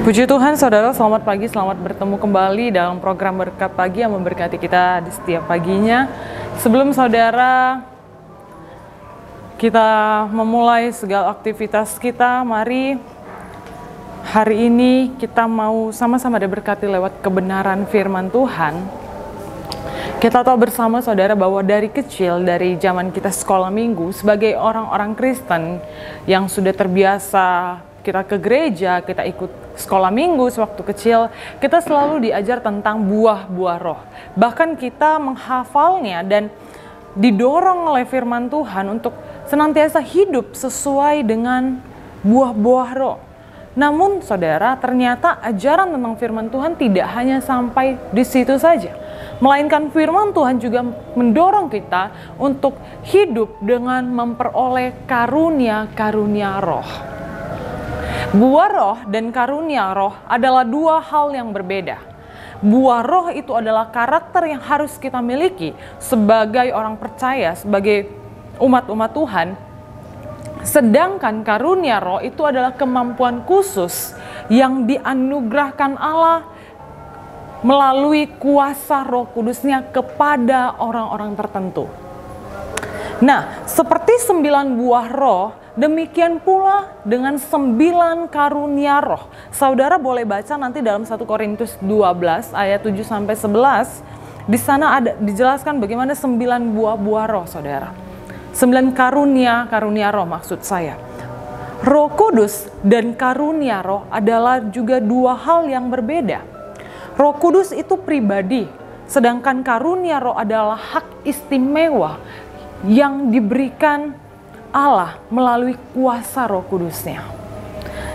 Puji Tuhan, saudara, selamat pagi, selamat bertemu kembali dalam program Berkat Pagi yang memberkati kita di setiap paginya. Sebelum saudara kita memulai segala aktivitas kita, mari hari ini kita mau sama-sama diberkati lewat kebenaran firman Tuhan. Kita tahu bersama saudara bahwa dari kecil, dari zaman kita sekolah minggu, sebagai orang-orang Kristen yang sudah terbiasa kita ke gereja, kita ikut sekolah minggu sewaktu kecil, kita selalu diajar tentang buah-buah roh. Bahkan kita menghafalnya dan didorong oleh firman Tuhan untuk senantiasa hidup sesuai dengan buah-buah roh. Namun saudara, ternyata ajaran tentang firman Tuhan tidak hanya sampai di situ saja. Melainkan firman Tuhan juga mendorong kita untuk hidup dengan memperoleh karunia-karunia roh. Buah roh dan karunia roh adalah dua hal yang berbeda. Buah roh itu adalah karakter yang harus kita miliki sebagai orang percaya, sebagai umat-umat Tuhan. Sedangkan karunia roh itu adalah kemampuan khusus yang dianugerahkan Allah melalui kuasa Roh Kudusnya kepada orang-orang tertentu. Nah, seperti 9 buah roh, demikian pula dengan 9 karunia roh. Saudara boleh baca nanti dalam 1 Korintus 12 ayat 7-11. Di sana ada dijelaskan bagaimana 9 buah roh, saudara. 9 karunia roh maksud saya. Roh Kudus dan karunia roh adalah juga dua hal yang berbeda. Roh Kudus itu pribadi, sedangkan karunia roh adalah hak istimewa yang diberikan Allah melalui kuasa Roh Kudusnya.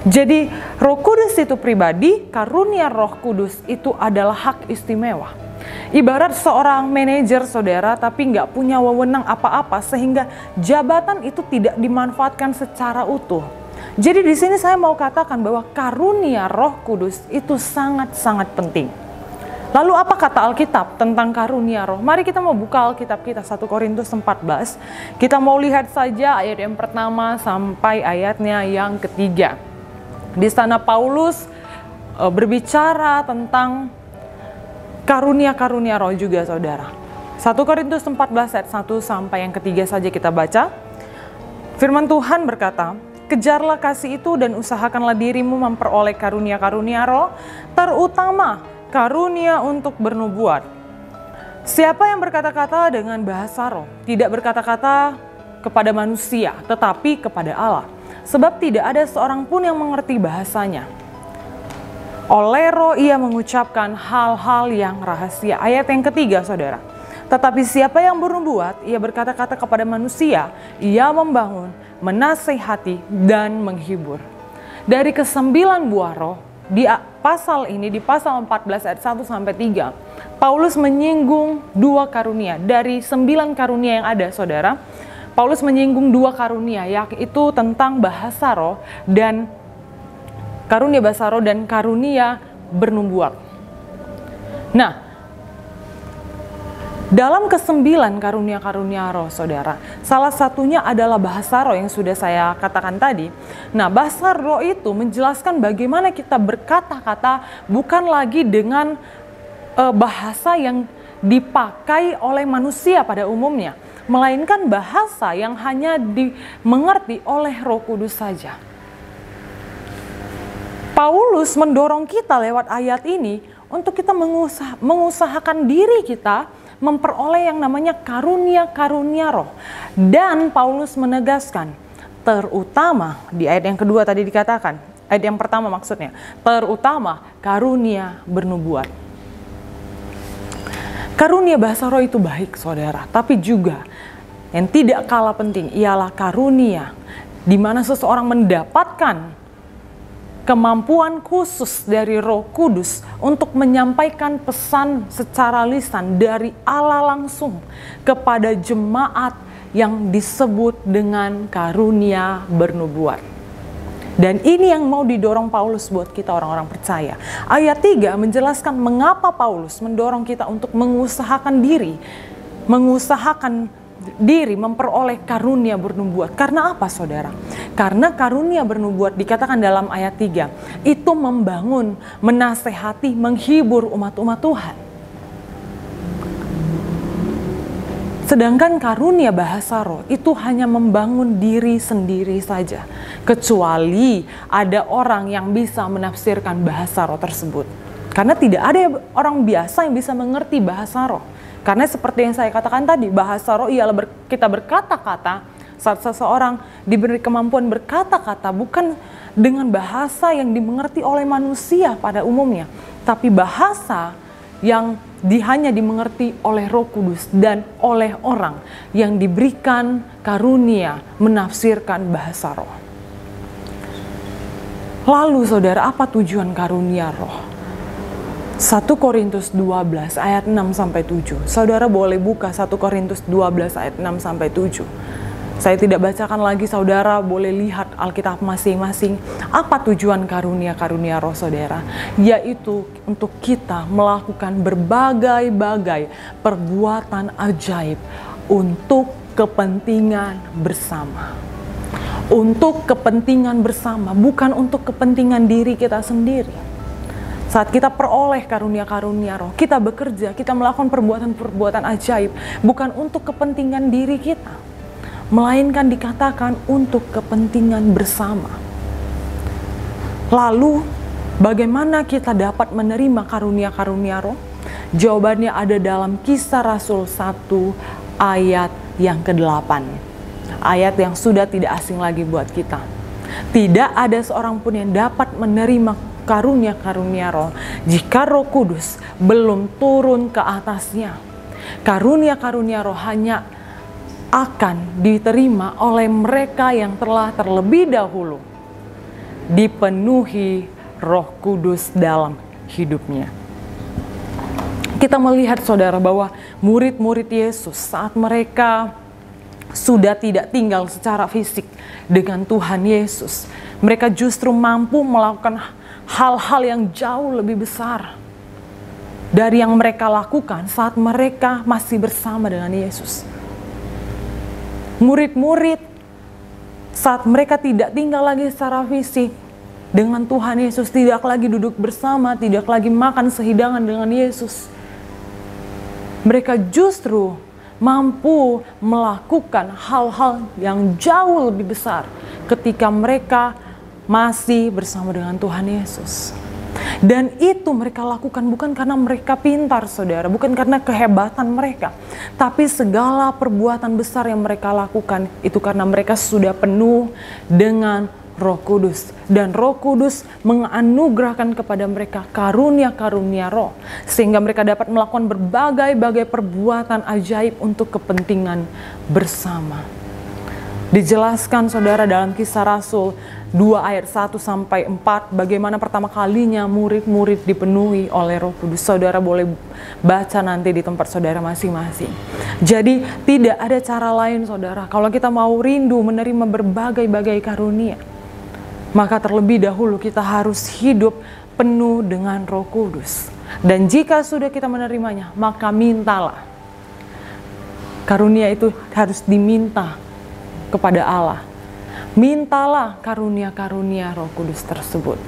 Jadi Roh Kudus itu pribadi, karunia Roh Kudus itu adalah hak istimewa. Ibarat seorang manajer, saudara, tapi nggak punya wewenang apa-apa sehingga jabatan itu tidak dimanfaatkan secara utuh. Jadi di sini saya mau katakan bahwa karunia Roh Kudus itu sangat-sangat penting. Lalu apa kata Alkitab tentang karunia roh? Mari kita mau buka Alkitab kita 1 Korintus 14. Kita mau lihat saja ayat yang pertama sampai ayatnya yang ketiga. Di sana Paulus berbicara tentang karunia-karunia roh juga, saudara. 1 Korintus 14 ayat 1 sampai yang ketiga saja kita baca. Firman Tuhan berkata, "Kejarlah kasih itu dan usahakanlah dirimu memperoleh karunia-karunia roh, terutama karunia untuk bernubuat. Siapa yang berkata-kata dengan bahasa roh, tidak berkata-kata kepada manusia, tetapi kepada Allah. Sebab tidak ada seorang pun yang mengerti bahasanya. Oleh roh ia mengucapkan hal-hal yang rahasia." Ayat yang ketiga, saudara. "Tetapi siapa yang bernubuat, ia berkata-kata kepada manusia, ia membangun, menasehati, dan menghibur." Dari ke-9 buah roh, di pasal ini, di pasal 14 ayat 1-3, Paulus menyinggung 2 karunia. Dari 9 karunia yang ada, saudara, Paulus menyinggung 2 karunia, yaitu tentang bahasa roh dan karunia bahasa roh dan karunia bernubuat. Nah, dalam ke-9 karunia-karunia roh, saudara, salah satunya adalah bahasa roh yang sudah saya katakan tadi. Nah, bahasa roh itu menjelaskan bagaimana kita berkata-kata bukan lagi dengan bahasa yang dipakai oleh manusia pada umumnya, melainkan bahasa yang hanya dimengerti oleh Roh Kudus saja. Paulus mendorong kita lewat ayat ini untuk kita mengusahakan diri kita memperoleh yang namanya karunia-karunia roh. Dan Paulus menegaskan, terutama di ayat yang kedua tadi dikatakan, ayat yang pertama maksudnya, terutama karunia bernubuat. Karunia bahasa roh itu baik, saudara, tapi juga yang tidak kalah penting ialah karunia di mana seseorang mendapatkan kemampuan khusus dari Roh Kudus untuk menyampaikan pesan secara lisan dari Allah langsung kepada jemaat yang disebut dengan karunia bernubuat. Dan ini yang mau didorong Paulus buat kita orang-orang percaya. Ayat 3 menjelaskan mengapa Paulus mendorong kita untuk mengusahakan diri, mengusahakan diri memperoleh karunia bernubuat. Karena apa saudara? Karena karunia bernubuat dikatakan dalam ayat 3, itu membangun, menasehati, menghibur umat-umat Tuhan. Sedangkan karunia bahasa roh itu hanya membangun diri sendiri saja. Kecuali ada orang yang bisa menafsirkan bahasa roh tersebut. Karena tidak ada orang biasa yang bisa mengerti bahasa roh. Karena seperti yang saya katakan tadi, bahasa roh ialah kita berkata-kata. Saat seseorang diberi kemampuan berkata-kata bukan dengan bahasa yang dimengerti oleh manusia pada umumnya. Tapi bahasa yang hanya dimengerti oleh Roh Kudus dan oleh orang yang diberikan karunia menafsirkan bahasa roh. Lalu saudara, apa tujuan karunia roh? 1 Korintus 12 ayat 6-7. Saudara boleh buka 1 Korintus 12 ayat 6-7. Saya tidak bacakan lagi, saudara boleh lihat Alkitab masing-masing. Apa tujuan karunia-karunia roh saudara? Yaitu untuk kita melakukan berbagai-bagai perbuatan ajaib untuk kepentingan bersama. Untuk kepentingan bersama, bukan untuk kepentingan diri kita sendiri. Saat kita peroleh karunia-karunia roh, kita bekerja, kita melakukan perbuatan-perbuatan ajaib, bukan untuk kepentingan diri kita, melainkan dikatakan untuk kepentingan bersama. Lalu, bagaimana kita dapat menerima karunia-karunia roh? Jawabannya ada dalam Kisah Rasul 1 ayat yang ke-8. Ayat yang sudah tidak asing lagi buat kita. Tidak ada seorang pun yang dapat menerima karunia-karunia roh jika Roh Kudus belum turun ke atasnya. Karunia-karunia roh hanya akan diterima oleh mereka yang telah terlebih dahulu dipenuhi Roh Kudus dalam hidupnya. Kita melihat saudara bahwa murid-murid Yesus saat mereka sudah tidak tinggal secara fisik dengan Tuhan Yesus, mereka justru mampu melakukan hal-hal yang jauh lebih besar dari yang mereka lakukan saat mereka masih bersama dengan Yesus. Murid-murid saat mereka tidak tinggal lagi secara fisik dengan Tuhan Yesus, tidak lagi duduk bersama, tidak lagi makan sehidangan dengan Yesus, mereka justru mampu melakukan hal-hal yang jauh lebih besar ketika mereka masih bersama dengan Tuhan Yesus. Dan itu mereka lakukan bukan karena mereka pintar saudara, bukan karena kehebatan mereka, tapi segala perbuatan besar yang mereka lakukan itu karena mereka sudah penuh dengan Roh Kudus. Dan Roh Kudus menganugerahkan kepada mereka karunia-karunia roh, sehingga mereka dapat melakukan berbagai-bagai perbuatan ajaib untuk kepentingan bersama. Dijelaskan saudara dalam Kisah Rasul 2 ayat 1-4 bagaimana pertama kalinya murid-murid dipenuhi oleh Roh Kudus. Saudara boleh baca nanti di tempat saudara masing-masing. Jadi tidak ada cara lain saudara kalau kita mau rindu menerima berbagai-bagai karunia, maka terlebih dahulu kita harus hidup penuh dengan Roh Kudus. Dan jika sudah kita menerimanya, maka mintalah. Karunia itu harus diminta kepada Allah. Mintalah karunia-karunia Roh Kudus tersebut.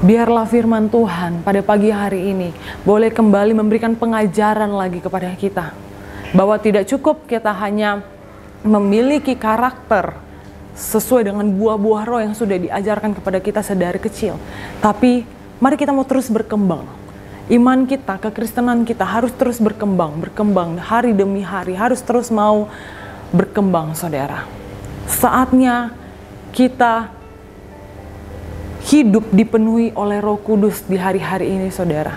Biarlah firman Tuhan pada pagi hari ini boleh kembali memberikan pengajaran lagi kepada kita, bahwa tidak cukup kita hanya memiliki karakter sesuai dengan buah-buah roh yang sudah diajarkan kepada kita sedari kecil, tapi mari kita mau terus berkembang. Iman kita, kekristenan kita harus terus berkembang hari demi hari, harus terus mau berkembang saudara. Saatnya kita hidup dipenuhi oleh Roh Kudus di hari-hari ini saudara.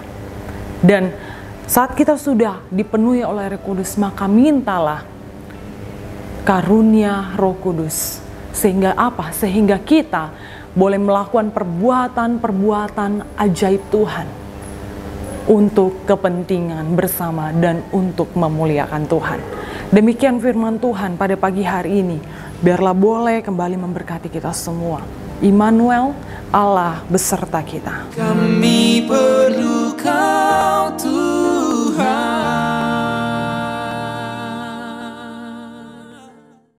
Dan saat kita sudah dipenuhi oleh Roh Kudus, maka mintalah karunia Roh Kudus. Sehingga apa? Sehingga kita boleh melakukan perbuatan-perbuatan ajaib Tuhan untuk kepentingan bersama dan untuk memuliakan Tuhan. Demikian firman Tuhan pada pagi hari ini. Biarlah boleh kembali memberkati kita semua. Immanuel, Allah beserta kita. Kami perlu Kau Tuhan.